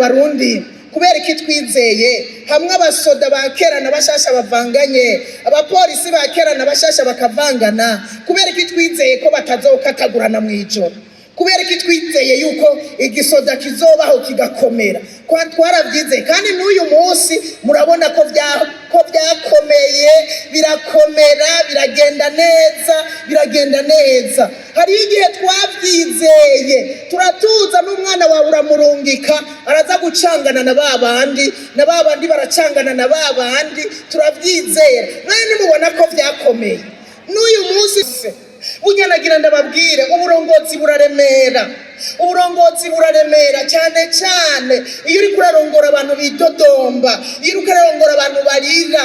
Barundi kubera iki twizeye hamwe abasoda ba kera n'abashasha bavanganye, abapolisi ba kera n'abashasha bakavangana, kubera iki twizeye ko batazokatagurana mu ijoro, kubera iki twizeye yuko igisoda kizobaho kigakomera, kwa twaravyize kandi n'uyu munsi murabona ko byakomeye, birakomera, biragenda neza. Hari igihe twavyizeye turatuza n'umwana wawe uramurungika araza gucangana na babandi baracangana na babandi, turavyizera none nimubona ko vyakomeye. N'uyu munsi bunyanagira ndababwire uburongozi buraremera cyane iyo uri kurarongora abantu bidodomba, iyo uri kurarongora abantu barira,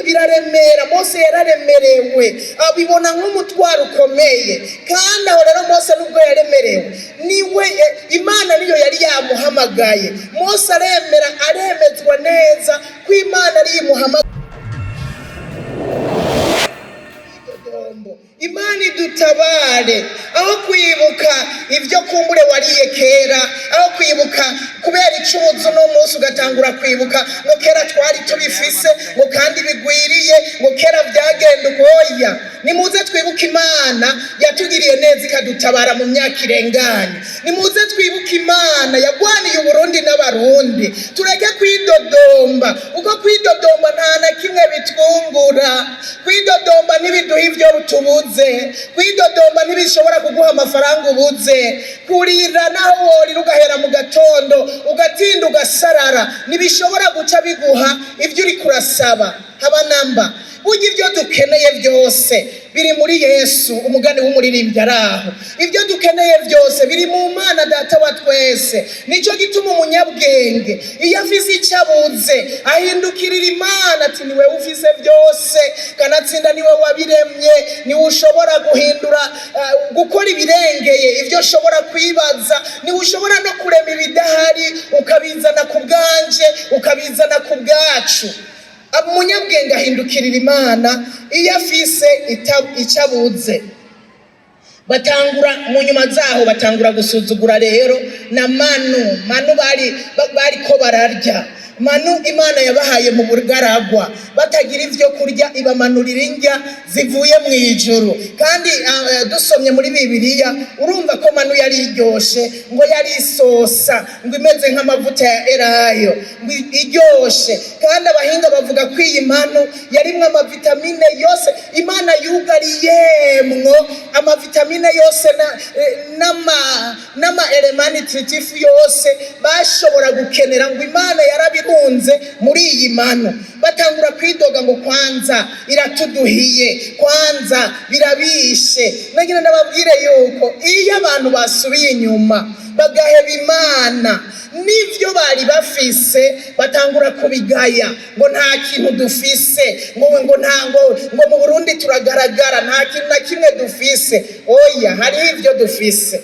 biraremera. Mose yararemerewe abibona nk'umutwaro ukomeye, kandi aho rero Mose nubwo yaremerewe niwe Imana niyo yari yamuhamagaye. Mose aremezwa neza ko Imana ari imuhamagaye. Imana idutabare aho kwibuka ibyo kumbure wariye kera, aho kwibuka kubera icuruzo no munsi ugatangura kwibuka ngo kera twari tubifise ngo kandi bigwiriye ngo kera byagenda ukoya. Nimuze twibuke Imana yatugiriye neza ikadutabara mu myaka irenganye. Nimuze twibuke Imana yagwaniye Uburundi n'Abarundi. Tureke kwidodomba, uko kwidodomba nta na kimwe bitwungura. Kwidodomba ntibiduha ibyo tubuze, kwidodomba ntibishobora kuguha amafaranga ubuze, kurira naho worira ugahera mu gatondo ugatinda ugasarara ntibishobora guca biguha ibyo uri kurasaba. Haba namba burya ibyo dukeneye byose biri muri Yesu. Umugani w'umuririmbyi araho, ibyo dukeneye byose biri mu Mana Data wa twese. Nicyo gituma umunyabwenge iyo afise icyo abuze ahindukirira Imana ati niwe ufise byose, kanatsinda niwe wabiremye, niwe ushobora guhindura gukora ibirengeye ibyo ushobora kwibaza, niwe ushobora no kurema ibidahari ukabizana ku bwanje, ukabizana ku bwacu. Umunyabwenge ahindukirira Imana iyo afise icyo abuze. Batangura mu nyuma zaho batangura gusuzugura rero na manu bari ko bararya. Manu Imana yabahaye mu bugaragwa batagira ivyo kurya, ibamanurira indya zivuye mu ijuru. Kandi dusomye muri Bibiliya urumva ko manu yari iryoshe, ngo yari isosa, ngo imeze nk'amavuta ya elayo, ngo iryoshe. Kandi abahinga bavuga ko iyi manu yarimwe amavitamine yose Imana yugariyemwo, amavitamine yose n'ama element nutritif yose bashobora gukenera, ngo Imana yarabirunze muri iyi manu. Batangura kwidoga ngo kwanza iratuduhiye, kwanza birabishe. Nagira ndababwire yuko iyo abantu basubiye inyuma bagaheba Imana n'ivyo bari bafise batangura kubigaya ngo nta kintu dufise, ngo mu Burundi turagaragara nta kintu na kimwe dufise. Oya, hariho ivyo dufise.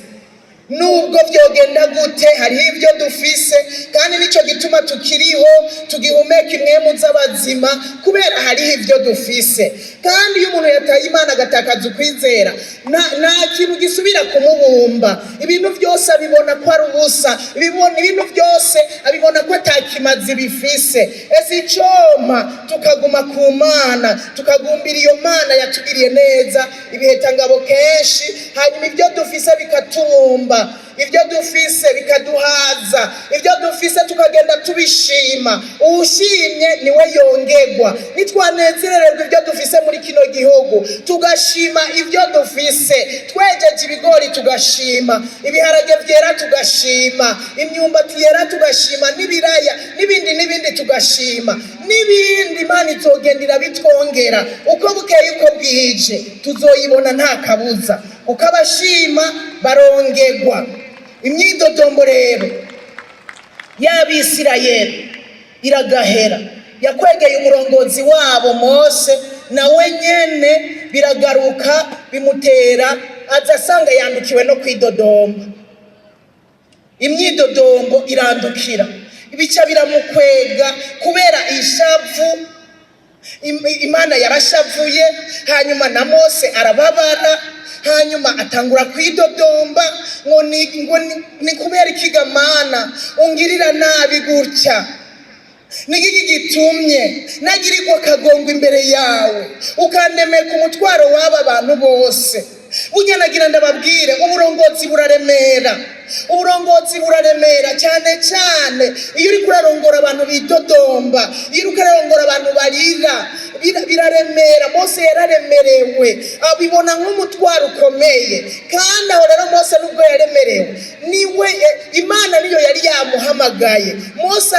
Nubwo byogenda gute hariho ibyo dufise, kandi nicyo gituma tukiriho tugihumeka imwemu z'abazima, kubera hariho ibyo dufise. Kandi iyo umuntu yataye Imana agatakaza ukwizera nta kintu gisubira kumubumba. Ibintu byose abibona ko ari ubusa, ibintu byose abibona ko atakimazi bifise. Ese icoma tukaguma ku Mana, tukagumbira iyo Mana yatugiriye neza ibihetangabo kenshi, hanyuma ibyo dufise bikaturumba, ibyo dufise bikaduhaza, ibyo dufise tukagenda tubishima. Ushimye niwe yongerwa. Nitwanezererwa ibyo dufise muri kino gihugu, tugashima ibyo dufise, twejeje ibigori tugashima, ibiharage vyera tugashima, imyumbati yera tugashima, n'ibiraya n'ibindi tugashima, n'ibindi Imana izogendera bitwongera. Uko bukeye uko bwije tuzoyibona nta kabuza, uko abashima barongerwa. Imyidodombo rero y'Abisirayeli iragahera, yakwegeye umurongozi wabo Mose, nawe nyene biragaruka bimutera azasanga yandukiwe no kwidodomba. Imyidodombo irandukira, ibica biramukwega kubera ishavu Imana yarashavuye, hanyuma na Mose arababara, hanyuma atangura kwidodomba ngo ni kubera ikiga Mana ungirira nabi gutya, nigiki gitumye nagirirwa akagongwa imbere yawe ukandemeka umutwaro w'aba bantu bose. Burya nagira ndababwire, uburongozi buraremera cyane cyane iyo uri kurarongora abantu bidodomba, iyo uri kurarongora abantu barira, biraremera. Mose yararemerewe, abibona nk'umutwaro ukomeye, kandi aho rero Mose nubwo yaremerewe, niwe Imana niyo yari yamuhamagaye. Mose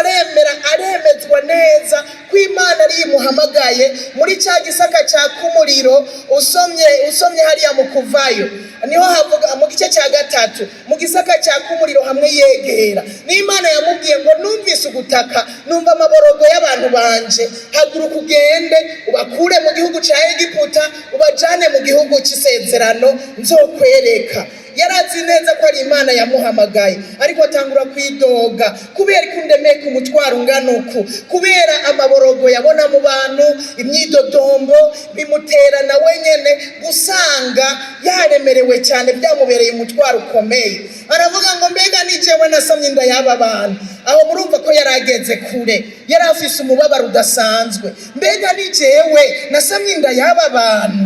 aremezwa neza ko Imana ari imuhamagaye. Muri cya gisaka cya kumuriro usomye hariya mu Kuvayo niho havuga mu gice cya 3, mu gisaka cya kumuriro hamwe yegera, n'Imana yamubwiye ngo numvise ugutaka, numva amaborogo y'abantu banje, haguruka ugende ubakure mu gihugu cya Egiputa ubajane mu gihugu cy'isezerano nzokwereka. Yarazi neza ko ari Imana yamuhamagaye, ariko atangura kwidoga kubera kundemeka umutwaro ungana uku, kubera amaborogo yabona mu bantu, imyidodombo bimutera na wenyene gusanga yaremerewe cyane, byamubereye umutwaro ukomeye. Aravuga ngo mbega ni jewe nasamye inda y'aba bantu. Aho murumva ko yarageze kure, yari afise umubabaro udasanzwe. Mbega ni jewe nasamye inda y'aba bantu,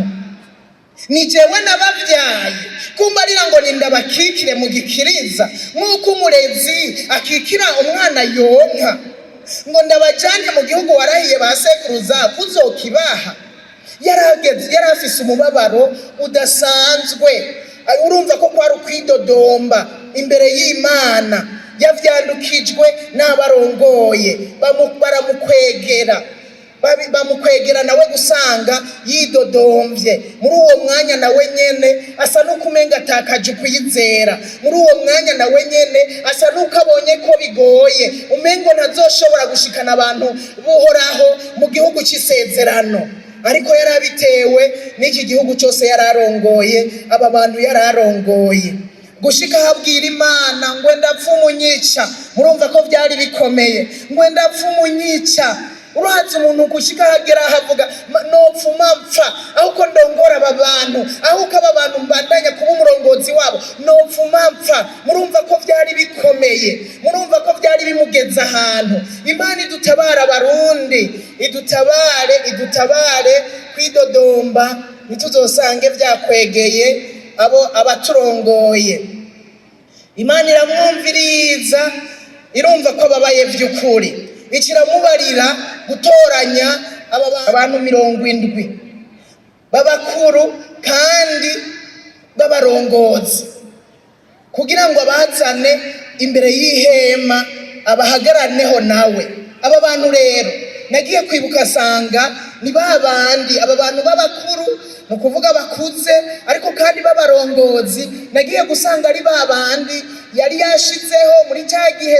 ni jewe nababyaye, kumbarira ngo nindabakikire mu gikiriza nk'uko umurezi akikira umwana yonka, ngo ndabajane mu gihugu warahiye ba sekuruza kuzokibaha. Yari afise umubabaro udasanzwe. Urumva ko kwari ukwidodomba imbere y'Imana, yavyandukijwe n'abarongoye, bamukwegera nawe gusanga yidodomvye. Muri uwo mwanya nawe nyene asa n'ukumenga atakaje ukwizera, muri uwo mwanya nawe nyene asa n'ukabonye ko bigoye, umengo ntazoshobora gushikana abantu buhoraho mu gihugu cy'isezerano. Ariko yarabitewe n'iki gihugu cyose yararongoye, aba bantu yararongoye, gushika habwira Imana ngo ndapfa umunyica. Murumva ko byari bikomeye, ngo ndapfa umunyica. Urazi umuntu gushika hagera havuga nopfuma mpfa aho ko ndongora aba bantu, aho ko aba bantu mbandanya kuba umurongozi wabo, nopfuma mpfa. Murumva ko byari bikomeye, murumva ko byari bimugeza ahantu. Imana idutabara abarundi, idutabare kwidodomba, ntituzosange byakwegeye abaturongoye. Imana iramwumviriza, irumva ko babaye by'ukuri, ikiramubarira gutoranya abantu 70 babakuru kandi babarongozi, kugira ngo abazane imbere y'ihema abahagaraneho nawe. Aba bantu rero nagiye kwibuka sanga ni babandi, aba bantu babakuru, no kuvuga bakuze, ariko kandi babarongozi, nagiye gusanga ari babandi yari yashizeho muri cya gihe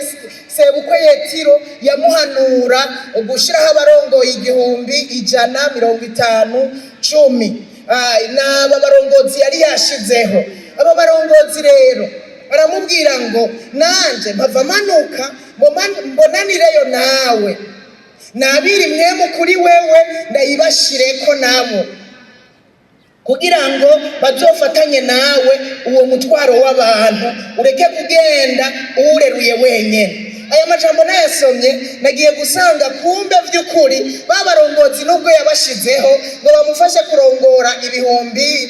sebukwe Yetiro yamuhanura gushiraho abarongoye 100, 150, 10. N'aba barongozi yari yashizeho. Aba barongozi rero baramubwira ngo nanje mpava manuka mbonanireyo nawe, nabiri mwemu kuri wewe ndayibashireko nabo, kugira ngo bazofatanye nawe uwo mutwaro w'abantu, ureke kugenda uwureruye wenyene. Aya majambo nayasomye nagiye gusanga kumbe by'ukuri babarongozi nubwo yabashizeho ngo bamufashe kurongora ibihumbi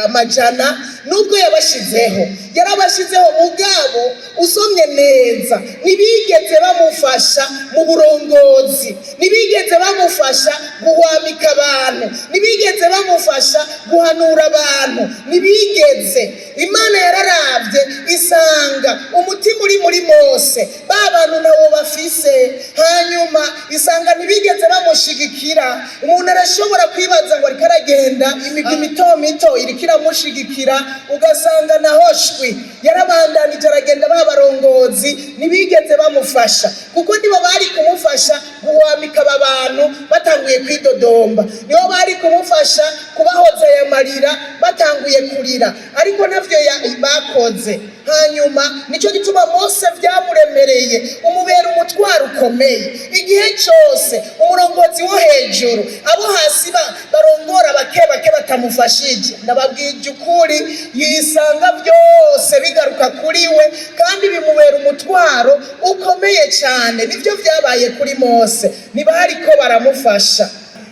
amajana, nubwo yabashizeho yarabashizeho, mugabo usomye neza ntibigeze bamufasha mu burongozi, ntibigeze bamufasha guhwamika abantu, ntibigeze bamufasha guhanura abantu, ntibigeze. Imana yararavye isanga umutima uri muri Mose, babantu nabo bafise, hanyuma isanga ntibigeze bamushigikira. Umuntu arashobora kwibaza ngo ariko aragenda imigwi mito iriko iramushigikira, ugasanga nahoshwi yarabandanije aragenda. Babarongozi ntibigeze bamufasha, kuko nibo bari kumufasha guhwamika aba bantu batanguye kwidodomba, nibo bari kumufasha kubahoza aya marira batanguye kurira, ariko navyo bakoze. Hanyuma nico gituma Mose byamuremereye, umubera umutwaro ukomeye. Igihe cyose umurongozi wo hejuru abo hasi barongora bake bake batamufashije, ndababwije ukuri yisanga byose bigaruka kuri we kandi bimubera umutwaro ukomeye cyane. Nibyo byabaye kuri Mose, niba hariko baramufasha.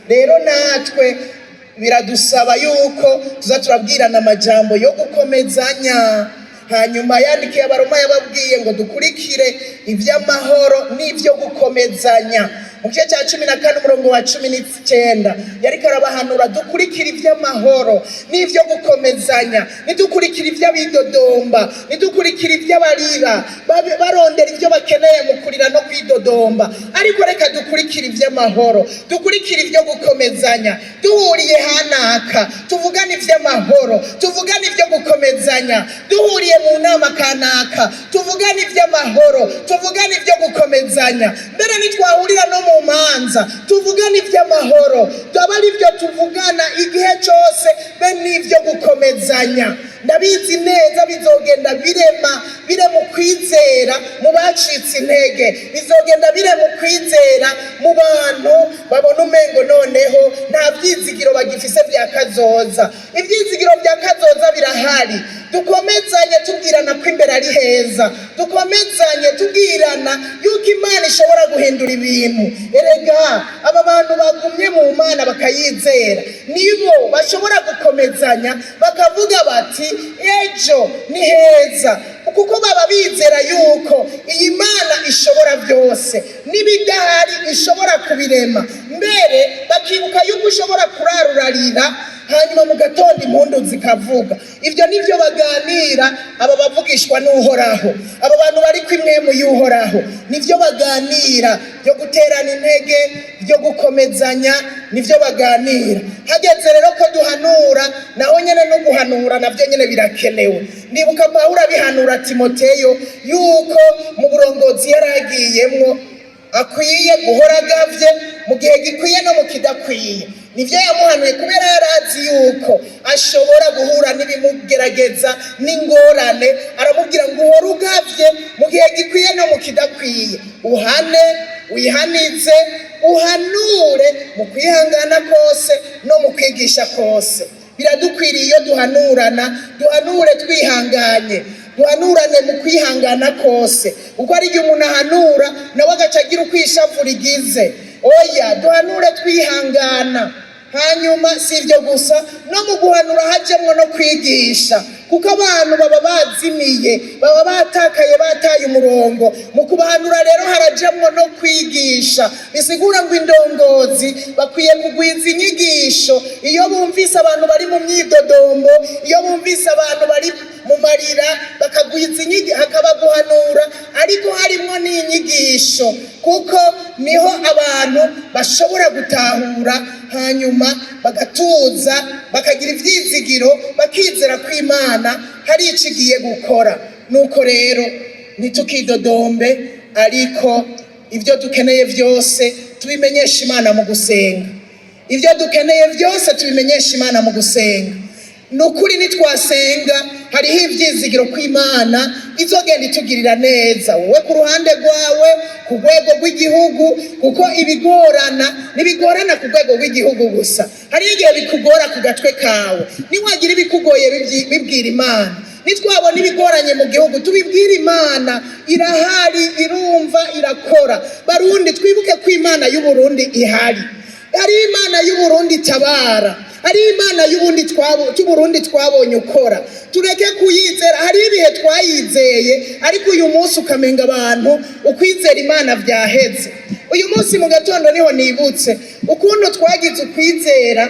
Rero natwe biradusaba yuko tuza turabwirana amajambo yo gukomezanya. Hanyuma yandikiye Abaroma yababwiye ngo dukurikire iby'amahoro n'ibyo gukomezanya. Mu gice cya 14 umurongo wa 19 yariko arabahanura dukurikira iby'amahoro n'ibyo gukomezanya, nidukurikira iby'abidodomba, nidukurikira iby'abarira barondera ibyo bakeneye mu kurira no kwidodomba, ariko reka dukurikira iby'amahoro, dukurikira ibyo gukomezanya. Duhuriye hanaka tuvugana iby'amahoro, tuvugana ibyo gukomezanya. Duhuriye mu nama kanaka tuvugana iby'amahoro, tuvugana ibyo gukomezanya. Mbere nitwahurira no mu manza tuvugana iby'amahoro, aba ari byo tuvugana igihe cyose, be n'ibyo gukomezanya. Ndabizi neza bizogenda bire mu kwizera mu bacitse intege, bizogenda bire mu kwizera mu bantu babona umengo noneho nta byizigiro bagifise bya kazoza. Ibyizigiro bya kazoza birahari. Dukomezanye tubwirana ko imbere ari heza, dukomezanye tubwirana yuko Imana ishobora guhindura ibintu. Erega aba bantu bagumye mu Mana bakayizera nibo bashobora gukomezanya bakavuga bati ejo ni heza, kuko baba bizera yuko iyi Mana ishobora byose, n'ibidahari ishobora kubirema. Mbere bakibuka yuko ishobora kurarurarira hanyuma mu gatondo impundu zikavuga. Ibyo nibyo baganira aba bavugishwa n'Uhoraho, aba bantu bari kwimwe mu y'Uhoraho, nibyo baganira byo guterana intege, byo gukomezanya, nibyo baganira. Hageze rero ko duhanura, naho nyene no guhanura navyo nyene birakenewe. Ndibuka Pawulo abihanura Timoteyo yuko mu burongozi yaragiyemwo akwiye guhora agavye mu gihe gikwiye no mu kidakwiye. Nivyo yamuhanuye kubera yarazi yuko ashobora guhura n'ibimugerageza n'ingorane. Aramubwira ngo uhora ugavye mu gihe gikwiye no mu kidakwiye, uhane, wihanize, uhanure mu kwihangana kose no mu kwigisha kose. Biradukwiriye iyo duhanurana, duhanure twihanganye, duhanurane mu kwihangana kose, uko ari igihe umuntu ahanura nawe agaca agira ukwishavu rigize. Oya, duhanure twihangana. Hanyuma si ibyo gusa, no mu guhanura hajemwo no kwigisha, kuko abantu baba bazimiye, baba batakaye, bataye umurongo. Mu kubahanura rero harajemwo no kwigisha. Bisigura ngo indongozi bakwiye kugwiza inyigisho. Iyo bumvise abantu bari mu myidodombo, iyo bumvise abantu bari mu marira, bakagwiza inyigisho, hakaba guhanura ariko harimo n'inyigisho, kuko niho abantu bashobora gutahura hanyuma bagatuza, bakagira ivyizigiro, bakizera ko Imana hari ikigiye gukora. Nuko rero nitukidodombe, ariko ibyo dukeneye byose tubimenyesha Imana mu gusenga. Ibyo dukeneye byose tubimenyesha Imana mu gusenga. Nukuri nitwasenga hariho ivyizigiro ko Imana izogenda itugirira neza, wowe ku ruhande rwawe, ku rwego rw'igihugu, kuko ntibigorana ku rwego rw'igihugu gusa. Hari igihe bikugora ku gatwe kawe, niwagira ibikugoye bibwira Imana. Nitwabona ibigoranye mu gihugu tubibwira Imana, irahari, irumva, irakora. Barundi twibuke ko Imana y'u Burundi ihari. Hari Imana y'u Burundi itabara, hari Imana y'Uburundi twabonye ukora. Tureke kuyizera. Hari ibihe twayizeye ariko uyu munsi ukamenga abantu ukwizera Imana byaheze. Uyu munsi mu gatondo niho nibutse ukuntu twagize ukwizera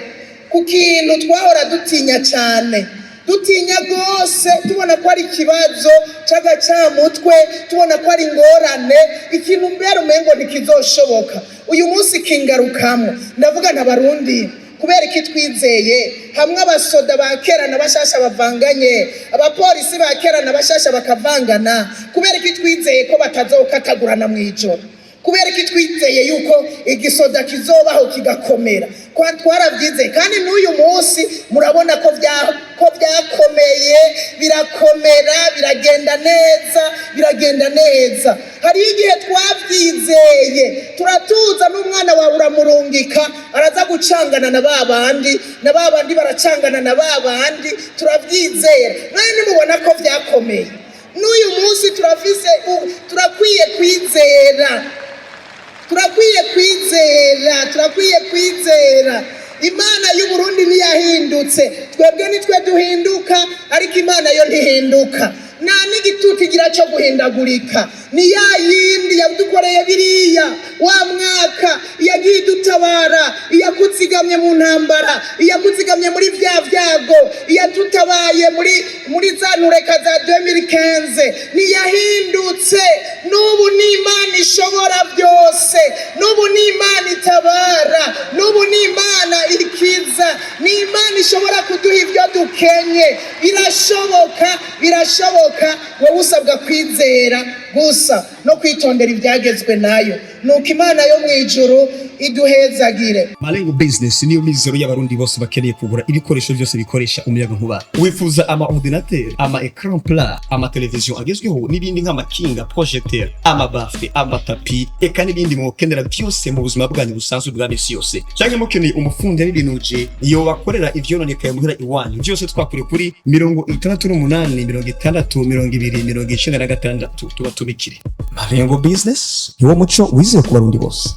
ku kintu twahora dutinya cyane, dutinya gose, tubona ko ari ikibazo cy'agacamutwe, tubona ko ari ingorane, ikintu mbere umengo ntikizoshoboka. Uyu munsi kingarukamo. Ndavuga n'Abarundi, kubera iki twizeye hamwe abasoda ba kera na bashasha bavanganye, abapolisi ba kera na bashasha bakavangana, kubera iki twizeye ko batazokatagurana mu ijoro, kubera iki twizeye yuko igisoda kizobaho kigakomera. Twarabyizeye kandi n'uyu munsi murabona ko byakomeye, birakomera, biragenda neza. Hari igihe turavyizeye turatuza n'umwana wawe uramurungika araza gucangana na babandi baracangana na babandi turavyizera naye nimubona ko vyakomeye n'uyu munsi turakwiye kwizera Imana y'u Burundi ntiyahindutse twebwe nitwe duhinduka ariko Imana yo ntihinduka nta n'igitutu igira cyo guhindagurika ni ya yindi yadukoreye biriya wa mwaka yagiye dutabara iyakuzigamye mu ntambara iyakuzigamye muri vya vyago iyadutabaye muri za ntureka za 2015 ntiyahindutse n'ubu ni Imana ishobora byose n'ubu ni Imana itabara n'ubu ni Imana ikiza ni Imana ishobora kuduha ibyo dukenye birashoboka wowe usabwa kwizera gusa no kwitondera ibyagezwe nayo nuko Imana yo mu ijuru iduhezagire. Malengo Business niyo mizero y'abarundi bose bakeneye kugura ibikoresho byose bikoresha umuyaga nkuba. Wifuza ama ordinateur, ama écran plat, ama television agezweho n'ibindi nk'amakinga, projecteur, ama bafle, ama tapi, eka n'ibindi mukenera byose mu buzima bwanyu busanzwe bwa misi yose. Cyangwa mukeneye umufundi n'ibinuje iyo wakorera ivyononekaye muhira iwanyu. Byose twakure kuri 68 60 20 96 tuba tubikire. Malengo Business niwo muco wizewe ku barundi bose.